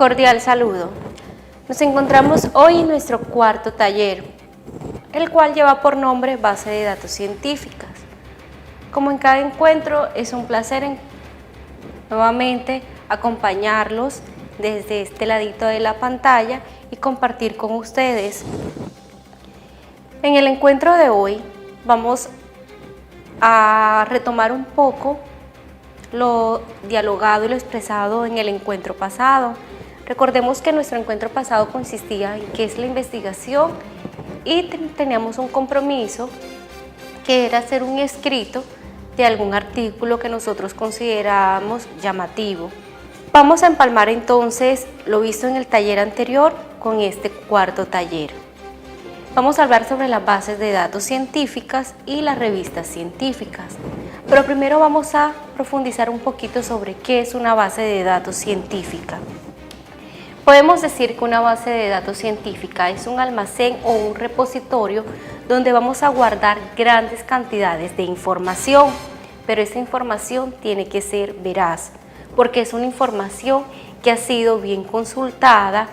Cordial saludo. Nos encontramos hoy en nuestro cuarto taller, el cual lleva por nombre Base de Datos Científicas. Como en cada encuentro, es un placer nuevamente acompañarlos desde este ladito de la pantalla y compartir con ustedes. En el encuentro de hoy vamos a retomar un poco lo dialogado y lo expresado en el encuentro pasado. Recordemos que nuestro encuentro pasado consistía en qué es la investigación y teníamos un compromiso que era hacer un escrito de algún artículo que nosotros consideramos llamativo. Vamos a empalmar entonces lo visto en el taller anterior con este cuarto taller. Vamos a hablar sobre las bases de datos científicas y las revistas científicas. Pero primero vamos a profundizar un poquito sobre qué es una base de datos científica. Podemos decir que una base de datos científica es un almacén o un repositorio donde vamos a guardar grandes cantidades de información, pero esa información tiene que ser veraz, porque es una información que ha sido bien consultada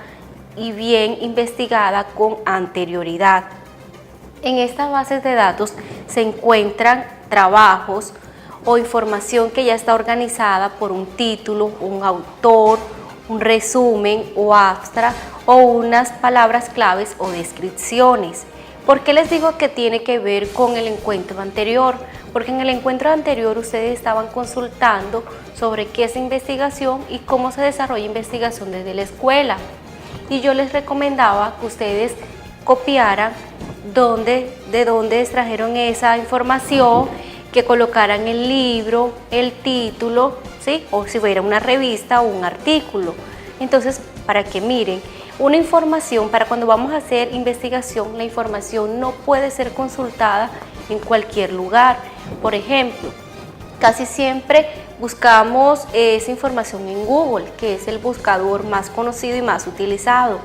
y bien investigada con anterioridad. En estas bases de datos se encuentran trabajos o información que ya está organizada por un título, un autor, un resumen o abstract o unas palabras claves o descripciones. ¿Por qué les digo que tiene que ver con el encuentro anterior? Porque en el encuentro anterior ustedes estaban consultando sobre qué es investigación y cómo se desarrolla investigación desde la escuela. Y yo les recomendaba que ustedes copiaran de dónde extrajeron esa información, que colocaran el libro, el título, ¿sí? O si fuera una revista o un artículo. Entonces, para que miren, una información, para cuando vamos a hacer investigación, la información no puede ser consultada en cualquier lugar. Por ejemplo, casi siempre buscamos esa información en Google, que es el buscador más conocido y más utilizado.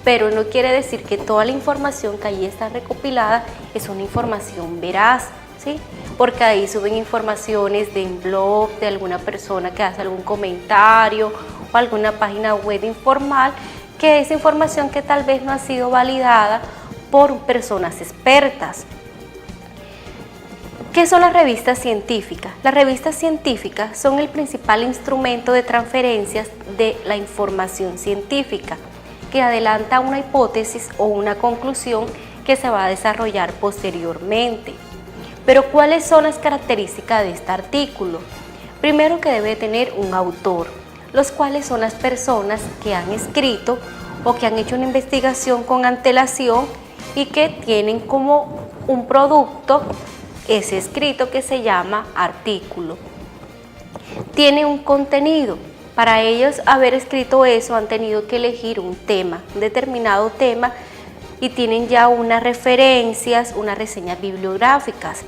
Pero no quiere decir que toda la información que ahí está recopilada es una información veraz, ¿sí? Porque ahí suben informaciones de un blog, de alguna persona que hace algún comentario o alguna página web informal, que es información que tal vez no ha sido validada por personas expertas. ¿Qué son las revistas científicas? Las revistas científicas son el principal instrumento de transferencias de la información científica, que adelanta una hipótesis o una conclusión que se va a desarrollar posteriormente. Pero ¿cuáles son las características de este artículo? Primero, que debe tener un autor, los cuales son las personas que han escrito o que han hecho una investigación con antelación y que tienen como un producto ese escrito que se llama artículo. Tiene un contenido. Para ellos haber escrito eso han tenido que elegir un tema, un determinado tema, y tienen ya unas referencias, unas reseñas bibliográficas.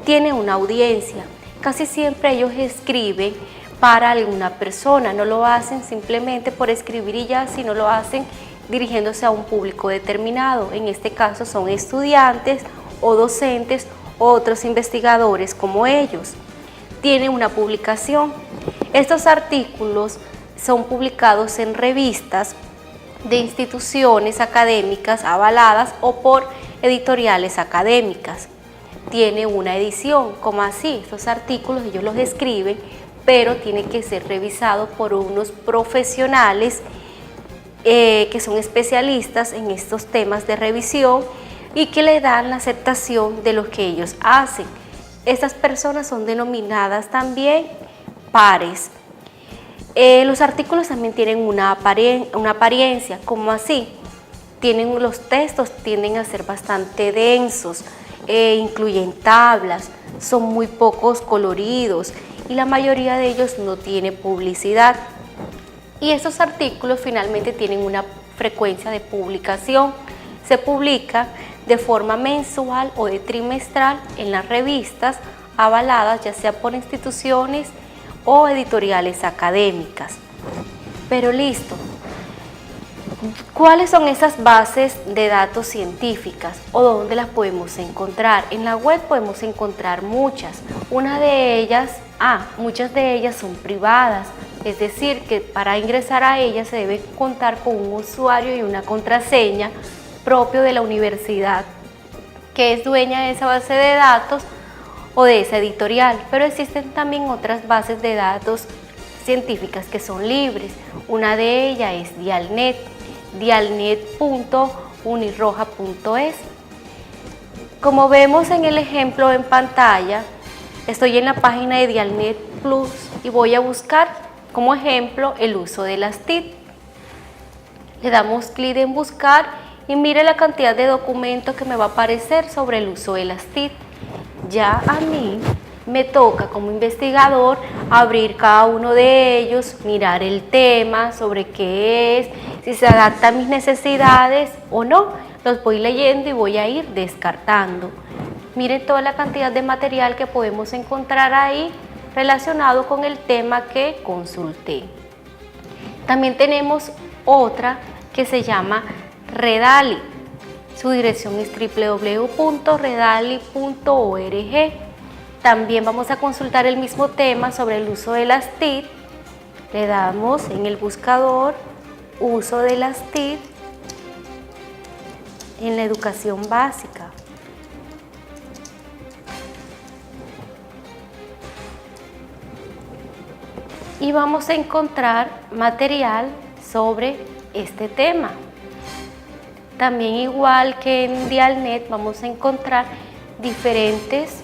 Tiene una audiencia. Casi siempre ellos escriben para alguna persona, no lo hacen simplemente por escribir y ya, sino lo hacen dirigiéndose a un público determinado. En este caso son estudiantes o docentes o otros investigadores como ellos. Tiene una publicación. Estos artículos son publicados en revistas de instituciones académicas avaladas o por editoriales académicas. Tiene una edición, como así, estos artículos ellos los escriben, pero tiene que ser revisado por unos profesionales que son especialistas en estos temas de revisión y que le dan la aceptación de lo que ellos hacen. Estas personas son denominadas también pares. Los artículos también tienen una apariencia, como así, los textos tienden a ser bastante densos, incluyen tablas, son muy pocos coloridos y la mayoría de ellos no tiene publicidad. Y estos artículos finalmente tienen una frecuencia de publicación. Se publica de forma mensual o de trimestral en las revistas avaladas, ya sea por instituciones o editoriales académicas. Pero listo, ¿cuáles son esas bases de datos científicas o dónde las podemos encontrar? En la web podemos encontrar muchas. Muchas de ellas son privadas, Es decir, que para ingresar a ella se debe contar con un usuario y una contraseña propio de la universidad que es dueña de esa base de datos o de esa editorial, pero existen también otras bases de datos científicas que son libres. Una de ellas es Dialnet, dialnet.unirroja.es. Como vemos en el ejemplo en pantalla, estoy en la página de Dialnet Plus y voy a buscar como ejemplo el uso de las TIC. Le damos clic en buscar y mire la cantidad de documentos que me va a aparecer sobre el uso de las TIC. Ya a mí me toca como investigador abrir cada uno de ellos, mirar el tema, sobre qué es, si se adapta a mis necesidades o no. Los voy leyendo y voy a ir descartando. Miren toda la cantidad de material que podemos encontrar ahí relacionado con el tema que consulté. También tenemos otra que se llama Redaly. Su dirección es www.redaly.org. También vamos a consultar el mismo tema sobre el uso de las TIC. Le damos en el buscador uso de las TIC en la educación básica. Y vamos a encontrar material sobre este tema. También, igual que en Dialnet, vamos a encontrar diferentes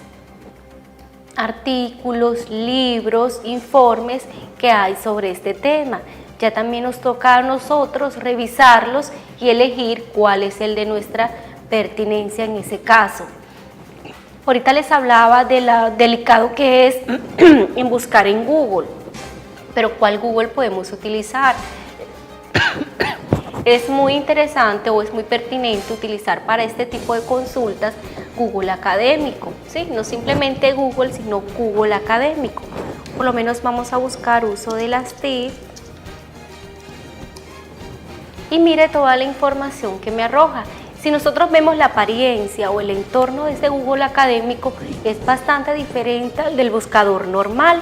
artículos, libros, informes que hay sobre este tema. Ya también nos toca a nosotros revisarlos y elegir cuál es el de nuestra pertinencia en ese caso. Ahorita les hablaba de lo delicado que es en buscar en Google, pero ¿cuál Google podemos utilizar? Es muy interesante o es muy pertinente utilizar para este tipo de consultas Google Académico, ¿sí? No simplemente Google, sino Google Académico. Por lo menos vamos a buscar uso de las TIC y mire toda la información que me arroja. Si nosotros vemos la apariencia o el entorno de este Google Académico, es bastante diferente al del buscador normal.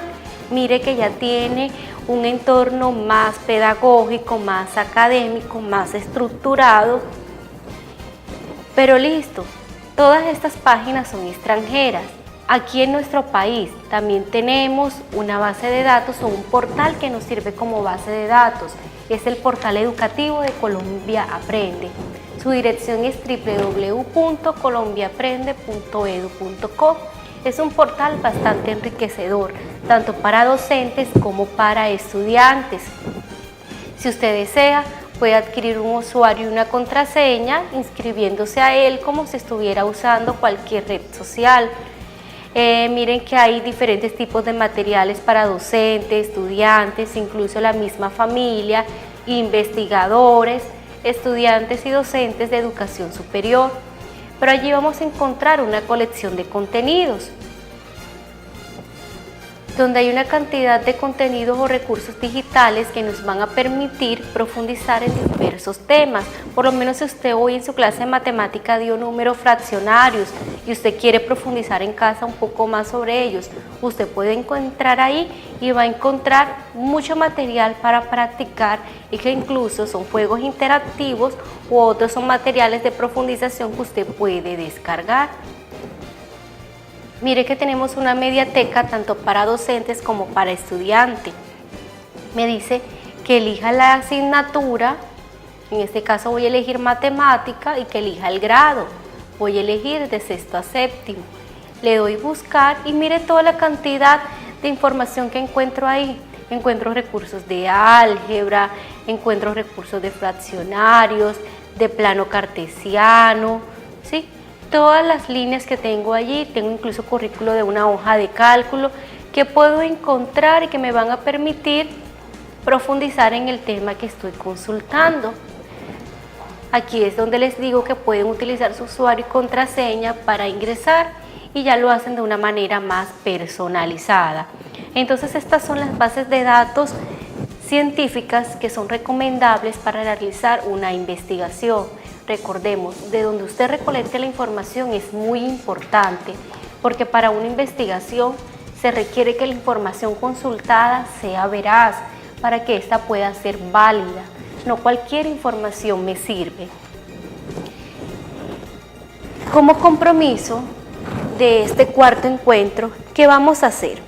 Mire que ya tiene un entorno más pedagógico, más académico, más estructurado. Pero listo, todas estas páginas son extranjeras. Aquí en nuestro país también tenemos una base de datos o un portal que nos sirve como base de datos. Es el portal educativo de Colombia Aprende. Su dirección es www.colombiaaprende.edu.co. Es un portal bastante enriquecedor, tanto para docentes como para estudiantes. Si usted desea, puede adquirir un usuario y una contraseña inscribiéndose a él como si estuviera usando cualquier red social. Miren que hay diferentes tipos de materiales para docentes, estudiantes, incluso la misma familia, investigadores, estudiantes y docentes de educación superior. Pero allí vamos a encontrar una colección de contenidos, donde hay una cantidad de contenidos o recursos digitales que nos van a permitir profundizar en diversos temas. Por lo menos si usted hoy en su clase de matemática dio números fraccionarios y usted quiere profundizar en casa un poco más sobre ellos, usted puede encontrar ahí y va a encontrar mucho material para practicar, y que incluso son juegos interactivos u otros son materiales de profundización que usted puede descargar. Mire que tenemos una mediateca tanto para docentes como para estudiantes. Me dice que elija la asignatura, en este caso voy a elegir matemática, y que elija el grado. Voy a elegir de sexto a séptimo. Le doy buscar y mire toda la cantidad de información que encuentro ahí. Encuentro recursos de álgebra, encuentro recursos de fraccionarios, de plano cartesiano, ¿sí? Todas las líneas que tengo allí, tengo incluso currículo de una hoja de cálculo que puedo encontrar y que me van a permitir profundizar en el tema que estoy consultando. Aquí es donde les digo que pueden utilizar su usuario y contraseña para ingresar y ya lo hacen de una manera más personalizada. Entonces estas son las bases de datos científicas que son recomendables para realizar una investigación. Recordemos, de donde usted recolecte la información es muy importante, porque para una investigación se requiere que la información consultada sea veraz, para que ésta pueda ser válida. No cualquier información me sirve. Como compromiso de este cuarto encuentro, ¿qué vamos a hacer?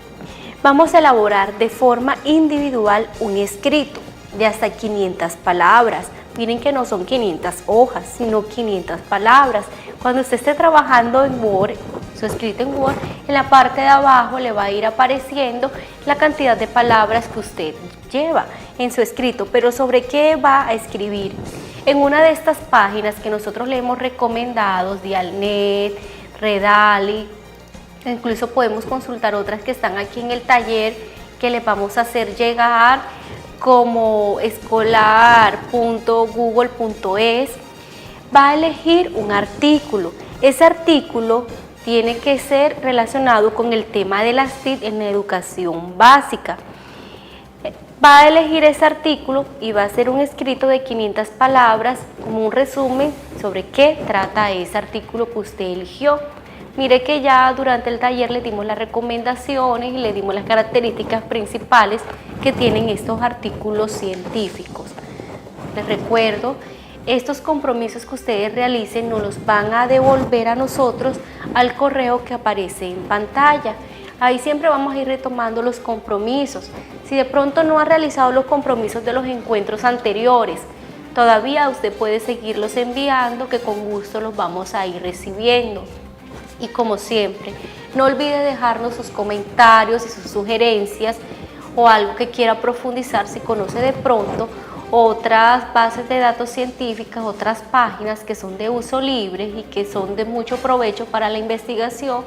Vamos a elaborar de forma individual un escrito de hasta 500 palabras. Miren que no son 500 hojas, sino 500 palabras. Cuando usted esté trabajando en Word, su escrito en Word, en la parte de abajo le va a ir apareciendo la cantidad de palabras que usted lleva en su escrito. Pero ¿sobre qué va a escribir? En una de estas páginas que nosotros le hemos recomendado, Dialnet, Redali, incluso podemos consultar otras que están aquí en el taller que les vamos a hacer llegar, como escolar.google.es, va a elegir un artículo. Ese artículo tiene que ser relacionado con el tema de las TIC en la educación básica. Va a elegir ese artículo y va a hacer un escrito de 500 palabras como un resumen sobre qué trata ese artículo que usted eligió. Mire que ya durante el taller le dimos las recomendaciones y le dimos las características principales que tienen estos artículos científicos. Les recuerdo, estos compromisos que ustedes realicen nos los van a devolver a nosotros al correo que aparece en pantalla. Ahí siempre vamos a ir retomando los compromisos. Si de pronto no ha realizado los compromisos de los encuentros anteriores, todavía usted puede seguirlos enviando, que con gusto los vamos a ir recibiendo. Y como siempre, no olvide dejarnos sus comentarios y sus sugerencias o algo que quiera profundizar si conoce de pronto otras bases de datos científicas, otras páginas que son de uso libre y que son de mucho provecho para la investigación.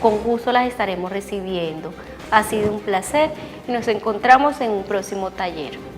Con gusto las estaremos recibiendo. Ha sido un placer y nos encontramos en un próximo taller.